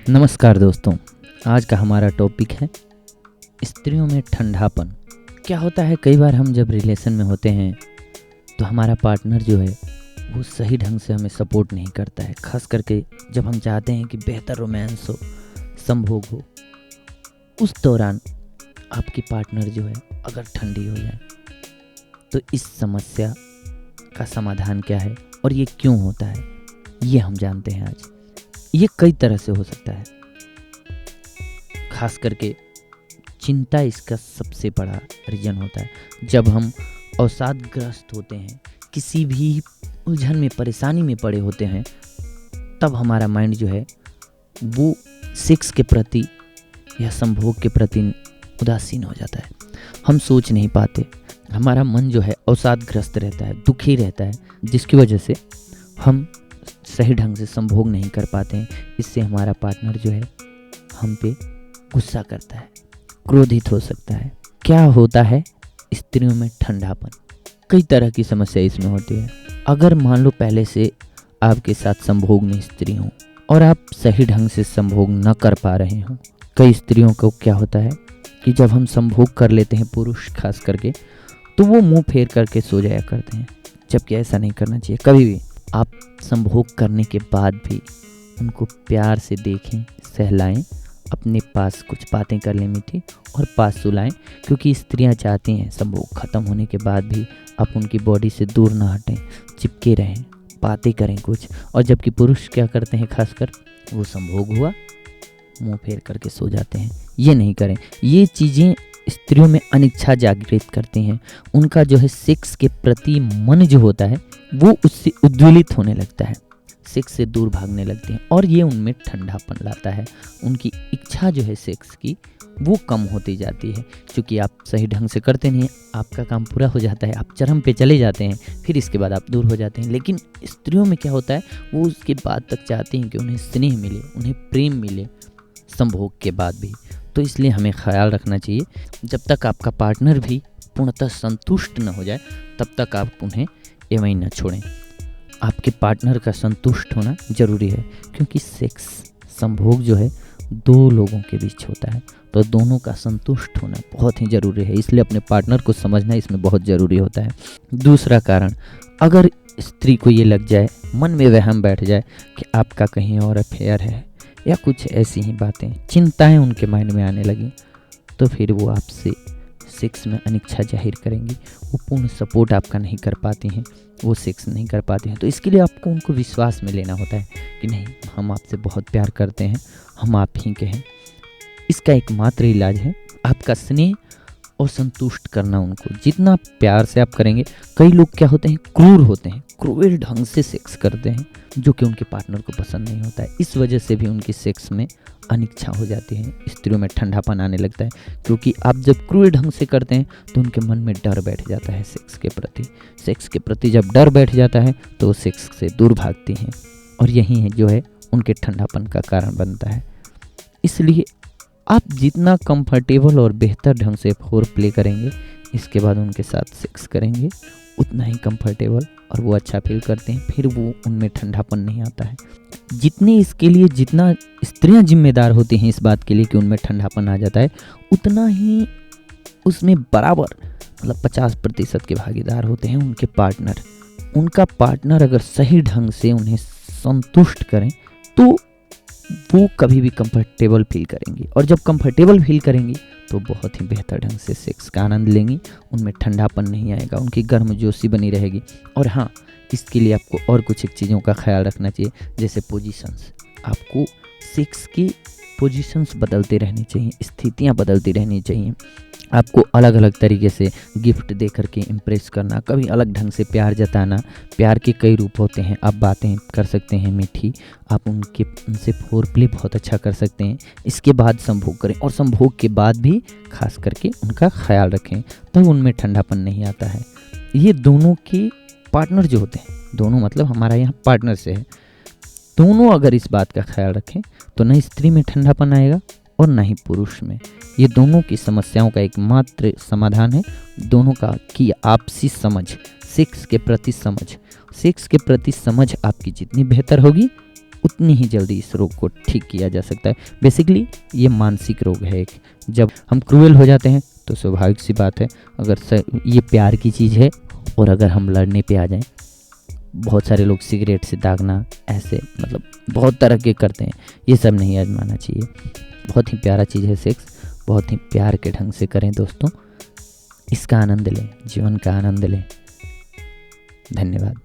नमस्कार दोस्तों, आज का हमारा टॉपिक है स्त्रियों में ठंडापन। क्या होता है, कई बार हम जब रिलेशन में होते हैं तो हमारा पार्टनर जो है वो सही ढंग से हमें सपोर्ट नहीं करता है। खास करके जब हम चाहते हैं कि बेहतर रोमांस हो, संभोग हो, उस दौरान आपकी पार्टनर जो है अगर ठंडी हो जाए तो इस समस्या का समाधान क्या है और ये क्यों होता है, ये हम जानते हैं आज। ये कई तरह से हो सकता है, खास करके चिंता इसका सबसे बड़ा रीजन होता है। जब हम अवसादग्रस्त होते हैं, किसी भी उलझन में, परेशानी में पड़े होते हैं, तब हमारा माइंड जो है वो सेक्स के प्रति या संभोग के प्रति उदासीन हो जाता है। हम सोच नहीं पाते, हमारा मन जो है अवसादग्रस्त रहता है, दुखी रहता है, जिसकी वजह से हम सही ढंग से संभोग नहीं कर पाते हैं। इससे हमारा पार्टनर जो है हम पे गुस्सा करता है, क्रोधित हो सकता है। क्या होता है स्त्रियों में ठंडापन? कई तरह की समस्या इसमें होती है। अगर मान लो पहले से आपके साथ संभोग में स्त्री हो और आप सही ढंग से संभोग न कर पा रहे हो, कई स्त्रियों को क्या होता है कि जब हम संभोग कर लेते हैं, पुरुष खास करके, तो वो मुंह फेर करके सो जाया करते हैं, जबकि ऐसा नहीं करना चाहिए कभी भी। आप संभोग करने के बाद भी उनको प्यार से देखें, सहलाएं, अपने पास कुछ बातें कर लें मीठी और पास सुलाएं, क्योंकि स्त्रियां चाहती हैं संभोग ख़त्म होने के बाद भी आप उनकी बॉडी से दूर ना हटें, चिपके रहें, बातें करें कुछ। और जबकि पुरुष क्या करते हैं, खासकर वो संभोग हुआ मुंह फेर करके सो जाते हैं। ये नहीं करें। ये चीज़ें स्त्रियों में अनिच्छा जागृत करती हैं। उनका जो है सेक्स के प्रति मन जो होता है वो उससे उद्वेलित होने लगता है, सेक्स से दूर भागने लगते हैं और ये उनमें ठंडापन लाता है। उनकी इच्छा जो है सेक्स की वो कम होती जाती है, क्योंकि आप सही ढंग से करते नहीं हैं, आपका काम पूरा हो जाता है, आप चरम पे चले जाते हैं, फिर इसके बाद आप दूर हो जाते हैं। लेकिन स्त्रियों में क्या होता है, वो उसके बाद तक चाहती हैं कि उन्हें स्नेह मिले, उन्हें प्रेम मिले संभोग के बाद भी। तो इसलिए हमें ख्याल रखना चाहिए, जब तक आपका पार्टनर भी पूर्णतः संतुष्ट न हो जाए तब तक आप उन्हें एवं न छोड़ें। आपके पार्टनर का संतुष्ट होना ज़रूरी है, क्योंकि सेक्स, संभोग जो है दो लोगों के बीच होता है, तो दोनों का संतुष्ट होना बहुत ही ज़रूरी है। इसलिए अपने पार्टनर को समझना इसमें बहुत ज़रूरी होता है। दूसरा कारण, अगर स्त्री को ये लग जाए, मन में वहम बैठ जाए कि आपका कहीं और अफेयर है या कुछ ऐसी ही बातें, चिंताएं उनके माइंड में आने लगी, तो फिर वो आपसे सेक्स में अनिच्छा जाहिर करेंगी। वो पूर्ण सपोर्ट आपका नहीं कर पाती हैं, वो सेक्स नहीं कर पाती हैं। तो इसके लिए आपको उनको विश्वास में लेना होता है कि नहीं, हम आपसे बहुत प्यार करते हैं, हम आप ही के हैं। इसका एकमात्र इलाज है आपका स्नेह और संतुष्ट करना उनको। जितना प्यार से आप करेंगे, कई लोग क्या होते हैं, क्रूर होते हैं, क्रूर ढंग से सेक्स करते हैं, जो कि उनके पार्टनर को पसंद नहीं होता है। इस वजह से भी उनकी सेक्स में अनिच्छा हो जाती है, स्त्रियों में ठंडापन आने लगता है। क्योंकि आप जब क्रूर ढंग से करते हैं तो उनके मन में डर बैठ जाता है सेक्स के प्रति। सेक्स के प्रति जब डर बैठ जाता है तो वो सेक्स से दूर भागती हैं, और यही है जो है उनके ठंडापन का कारण बनता है। इसलिए आप जितना कंफर्टेबल और बेहतर ढंग से फोर प्ले करेंगे, इसके बाद उनके साथ सेक्स करेंगे, उतना ही कंफर्टेबल और वो अच्छा फील करते हैं, फिर वो उनमें ठंडापन नहीं आता है। जितना स्त्रियां जिम्मेदार होती हैं इस बात के लिए कि उनमें ठंडापन आ जाता है, उतना ही उसमें बराबर, मतलब 50% के भागीदार होते हैं उनके पार्टनर। उनका पार्टनर अगर सही ढंग से उन्हें संतुष्ट करें तो वो कभी भी कंफर्टेबल फील करेंगी, और जब कंफर्टेबल फील करेंगी तो बहुत ही बेहतर ढंग से सेक्स का आनंद लेंगी। उनमें ठंडापन नहीं आएगा, उनकी गर्मजोशी बनी रहेगी। और हाँ, इसके लिए आपको और कुछ एक चीज़ों का ख्याल रखना चाहिए, जैसे पोजीशंस। आपको सेक्स की पोजीशंस बदलते रहनी चाहिए, स्थितियाँ बदलती रहनी चाहिए। आपको अलग अलग तरीके से गिफ्ट दे करके इम्प्रेस करना, कभी अलग ढंग से प्यार जताना। प्यार के कई रूप होते हैं, आप बातें कर सकते हैं मीठी, आप उनसे फोर प्ले बहुत अच्छा कर सकते हैं। इसके बाद संभोग करें, और संभोग के बाद भी खास करके उनका ख्याल रखें, तब उनमें ठंडापन नहीं आता है। ये दोनों के पार्टनर जो होते हैं, दोनों मतलब हमारा यहाँ पार्टनर से है, दोनों अगर इस बात का ख्याल रखें तो न स्त्री में ठंडापन आएगा और न ही पुरुष में। ये दोनों की समस्याओं का एकमात्र समाधान है दोनों का कि आपसी समझ, सेक्स के प्रति समझ। सेक्स के प्रति समझ आपकी जितनी बेहतर होगी, उतनी ही जल्दी इस रोग को ठीक किया जा सकता है। बेसिकली ये मानसिक रोग है एक। जब हम क्रूएल हो जाते हैं तो स्वाभाविक सी बात है, अगर ये प्यार की चीज़ है और अगर हम लड़ने पे आ जाएं, बहुत सारे लोग सिगरेट से दागना, ऐसे मतलब बहुत तरह के करते हैं, ये सब नहीं आजमाना चाहिए। बहुत ही प्यारा चीज़ है सेक्स, बहुत ही प्यार के ढंग से करें दोस्तों, इसका आनंद लें, जीवन का आनंद लें। धन्यवाद।